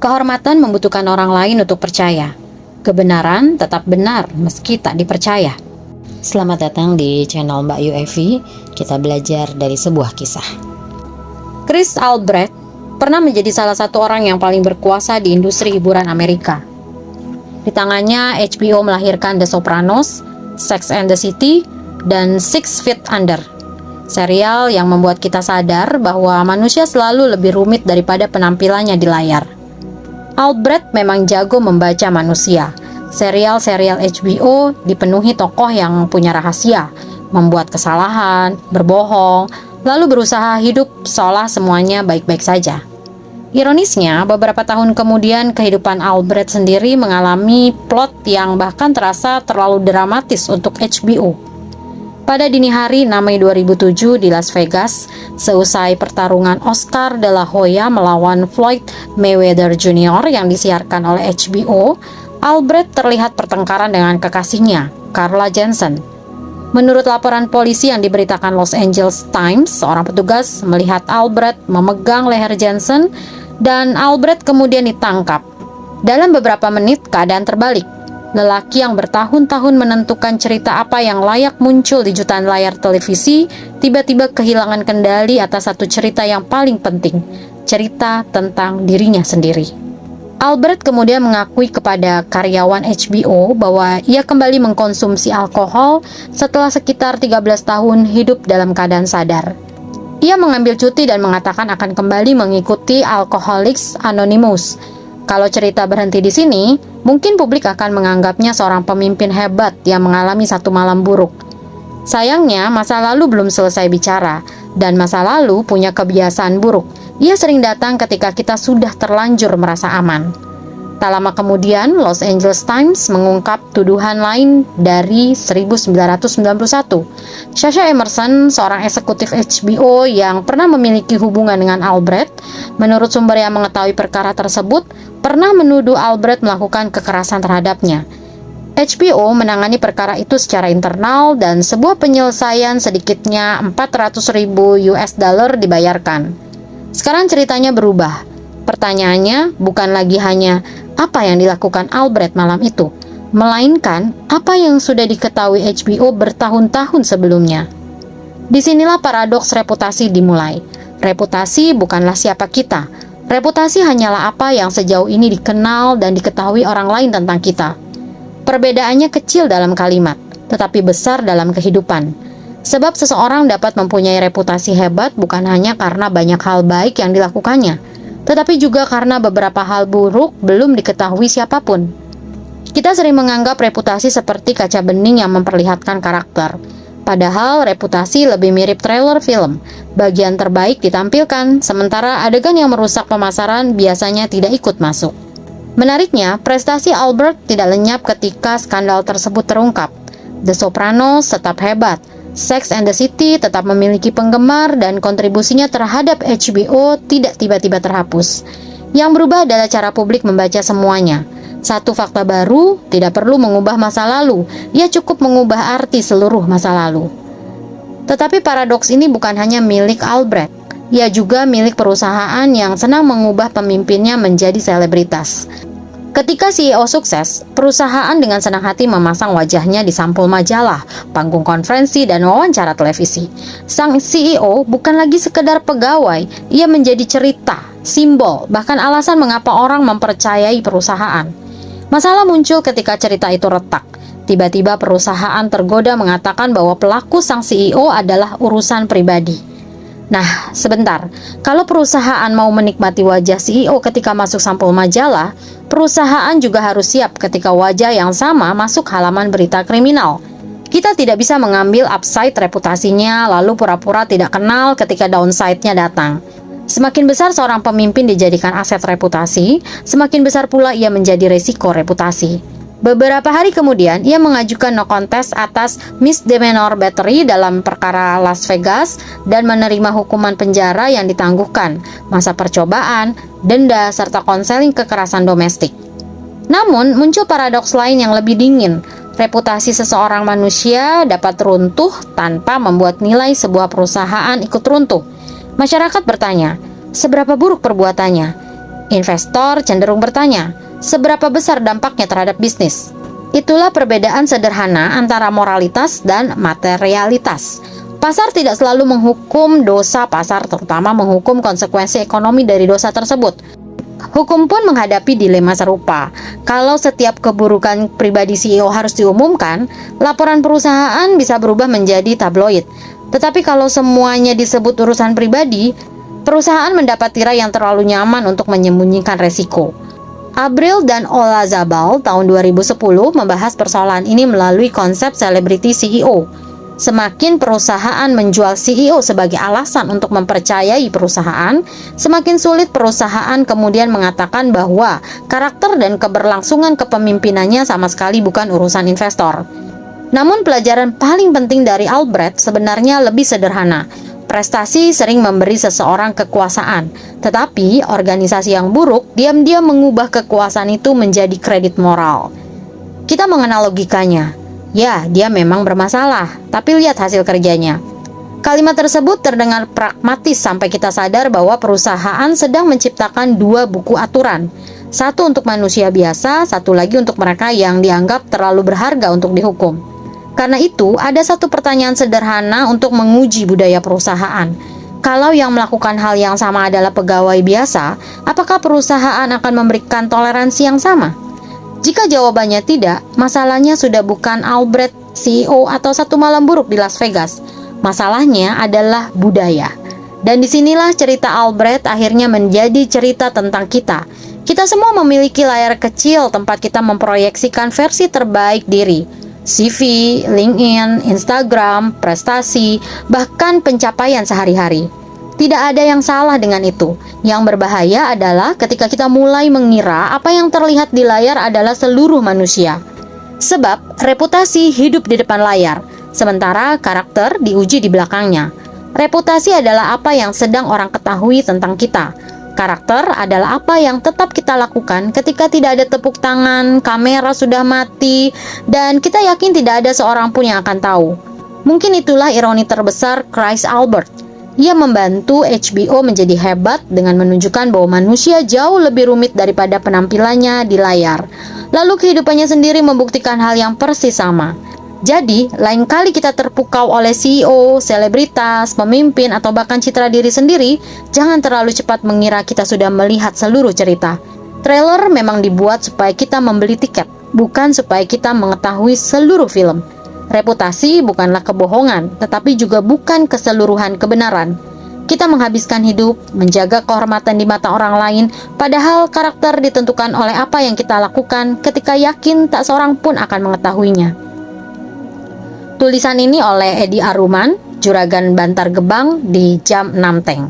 Kehormatan membutuhkan orang lain untuk percaya. Kebenaran tetap benar meski tak dipercaya. Selamat datang di channel Mbak UFI. Kita belajar dari sebuah kisah. Chris Albrecht pernah menjadi salah satu orang yang paling berkuasa di industri hiburan Amerika. Di tangannya HBO melahirkan The Sopranos, Sex and the City, dan 6 Feet Under. Serial yang membuat kita sadar bahwa manusia selalu lebih rumit daripada penampilannya di layar. Albrecht memang jago membaca manusia. Serial-serial HBO dipenuhi tokoh yang punya rahasia, membuat kesalahan, berbohong, lalu berusaha hidup seolah semuanya baik-baik saja. Ironisnya, beberapa tahun kemudian kehidupan Albrecht sendiri mengalami plot yang bahkan terasa terlalu dramatis untuk HBO. Pada dini hari 6 Mei 2007 di Las Vegas, seusai pertarungan Oscar de la Hoya melawan Floyd Mayweather Jr. yang disiarkan oleh HBO, Albrecht terlihat pertengkaran dengan kekasihnya, Carla Jensen. Menurut laporan polisi yang diberitakan Los Angeles Times, seorang petugas melihat Albrecht memegang leher Jensen dan Albrecht kemudian ditangkap. Dalam beberapa menit, keadaan terbalik. Lelaki yang bertahun-tahun menentukan cerita apa yang layak muncul di jutaan layar televisi, tiba-tiba kehilangan kendali atas satu cerita yang paling penting, cerita tentang dirinya sendiri. Albrecht kemudian mengakui kepada karyawan HBO bahwa ia kembali mengkonsumsi alkohol setelah sekitar 13 tahun hidup dalam keadaan sadar. Ia mengambil cuti dan mengatakan akan kembali mengikuti Alcoholics Anonymous. Kalau cerita berhenti di sini, mungkin publik akan menganggapnya seorang pemimpin hebat yang mengalami satu malam buruk. Sayangnya, masa lalu belum selesai bicara, dan masa lalu punya kebiasaan buruk. Ia sering datang ketika kita sudah terlanjur merasa aman. Tak lama kemudian, Los Angeles Times mengungkap tuduhan lain dari 1991. Sasha Emerson, seorang eksekutif HBO yang pernah memiliki hubungan dengan Albrecht, menurut sumber yang mengetahui perkara tersebut, pernah menuduh Albrecht melakukan kekerasan terhadapnya. HBO menangani perkara itu secara internal dan sebuah penyelesaian sedikitnya $400.000 dibayarkan. Sekarang ceritanya berubah. Pertanyaannya bukan lagi hanya apa yang dilakukan Albrecht malam itu, melainkan apa yang sudah diketahui HBO bertahun-tahun sebelumnya. Disinilah paradoks reputasi dimulai. Reputasi bukanlah siapa kita. Reputasi hanyalah apa yang sejauh ini dikenal dan diketahui orang lain tentang kita. Perbedaannya kecil dalam kalimat, tetapi besar dalam kehidupan. Sebab seseorang dapat mempunyai reputasi hebat bukan hanya karena banyak hal baik yang dilakukannya, tetapi juga karena beberapa hal buruk belum diketahui siapapun. Kita sering menganggap reputasi seperti kaca bening yang memperlihatkan karakter. Padahal reputasi lebih mirip trailer film. Bagian terbaik ditampilkan, sementara adegan yang merusak pemasaran biasanya tidak ikut masuk. Menariknya, prestasi Albrecht tidak lenyap ketika skandal tersebut terungkap. The Sopranos tetap hebat. Sex and the City tetap memiliki penggemar dan kontribusinya terhadap HBO tidak tiba-tiba terhapus. Yang berubah adalah cara publik membaca semuanya. Satu fakta baru tidak perlu mengubah masa lalu, ia cukup mengubah arti seluruh masa lalu. Tetapi paradoks ini bukan hanya milik Albrecht, ia juga milik perusahaan yang senang mengubah pemimpinnya menjadi selebritas. Ketika CEO sukses, perusahaan dengan senang hati memasang wajahnya di sampul majalah, panggung konferensi, dan wawancara televisi. Sang CEO bukan lagi sekedar pegawai, ia menjadi cerita, simbol, bahkan alasan mengapa orang mempercayai perusahaan. Masalah muncul ketika cerita itu retak. Tiba-tiba perusahaan tergoda mengatakan bahwa pelaku sang CEO adalah urusan pribadi. Nah, sebentar, kalau perusahaan mau menikmati wajah CEO ketika masuk sampul majalah, perusahaan juga harus siap ketika wajah yang sama masuk halaman berita kriminal. Kita tidak bisa mengambil upside reputasinya lalu pura-pura tidak kenal ketika downside-nya datang. Semakin besar seorang pemimpin dijadikan aset reputasi, semakin besar pula ia menjadi resiko reputasi. Beberapa hari kemudian, ia mengajukan no contest atas misdemeanor battery dalam perkara Las Vegas dan menerima hukuman penjara yang ditangguhkan, masa percobaan, denda, serta konseling kekerasan domestik. Namun, muncul paradoks lain yang lebih dingin. Reputasi seseorang manusia dapat runtuh tanpa membuat nilai sebuah perusahaan ikut runtuh. Masyarakat bertanya, seberapa buruk perbuatannya? Investor cenderung bertanya, seberapa besar dampaknya terhadap bisnis? Itulah perbedaan sederhana antara moralitas dan materialitas. Pasar tidak selalu menghukum dosa pasar, terutama menghukum konsekuensi ekonomi dari dosa tersebut. Hukum pun menghadapi dilema serupa. Kalau setiap keburukan pribadi CEO harus diumumkan, laporan perusahaan bisa berubah menjadi tabloid. Tetapi kalau semuanya disebut urusan pribadi, perusahaan mendapat tirai yang terlalu nyaman untuk menyembunyikan resiko. Abril dan Olazabal tahun 2010 membahas persoalan ini melalui konsep celebrity CEO. Semakin perusahaan menjual CEO sebagai alasan untuk mempercayai perusahaan, semakin sulit perusahaan kemudian mengatakan bahwa karakter dan keberlangsungan kepemimpinannya sama sekali bukan urusan investor. Namun pelajaran paling penting dari Albrecht sebenarnya lebih sederhana. Prestasi sering memberi seseorang kekuasaan, tetapi organisasi yang buruk diam-diam mengubah kekuasaan itu menjadi kredit moral. Kita mengenal logikanya. Ya, dia memang bermasalah, tapi lihat hasil kerjanya. Kalimat tersebut terdengar pragmatis sampai kita sadar bahwa perusahaan sedang menciptakan dua buku aturan. Satu untuk manusia biasa, satu lagi untuk mereka yang dianggap terlalu berharga untuk dihukum. Karena itu, ada satu pertanyaan sederhana untuk menguji budaya perusahaan. Kalau yang melakukan hal yang sama adalah pegawai biasa, apakah perusahaan akan memberikan toleransi yang sama? Jika jawabannya tidak, masalahnya sudah bukan Albrecht, CEO, atau satu malam buruk di Las Vegas. Masalahnya adalah budaya. Dan disinilah cerita Albrecht akhirnya menjadi cerita tentang kita. Kita semua memiliki layar kecil tempat kita memproyeksikan versi terbaik diri. CV, LinkedIn, Instagram, prestasi, bahkan pencapaian sehari-hari. Tidak ada yang salah dengan itu. Yang berbahaya adalah ketika kita mulai mengira apa yang terlihat di layar adalah seluruh manusia. Sebab reputasi hidup di depan layar, sementara karakter diuji di belakangnya. Reputasi adalah apa yang sedang orang ketahui tentang kita. Karakter adalah apa yang tetap kita lakukan ketika tidak ada tepuk tangan, kamera sudah mati, dan kita yakin tidak ada seorang pun yang akan tahu. Mungkin itulah ironi terbesar Chris Albert. Ia membantu HBO menjadi hebat dengan menunjukkan bahwa manusia jauh lebih rumit daripada penampilannya di layar. Lalu kehidupannya sendiri membuktikan hal yang persis sama. Jadi, lain kali kita terpukau oleh CEO, selebritas, pemimpin, atau bahkan citra diri sendiri, jangan terlalu cepat mengira kita sudah melihat seluruh cerita. Trailer memang dibuat supaya kita membeli tiket, bukan supaya kita mengetahui seluruh film. Reputasi bukanlah kebohongan, tetapi juga bukan keseluruhan kebenaran. Kita menghabiskan hidup, menjaga kehormatan di mata orang lain, padahal karakter ditentukan oleh apa yang kita lakukan ketika yakin tak seorang pun akan mengetahuinya. Tulisan ini oleh Edi Aruman, Juragan Bantar Gebang di Jam 6 Tank.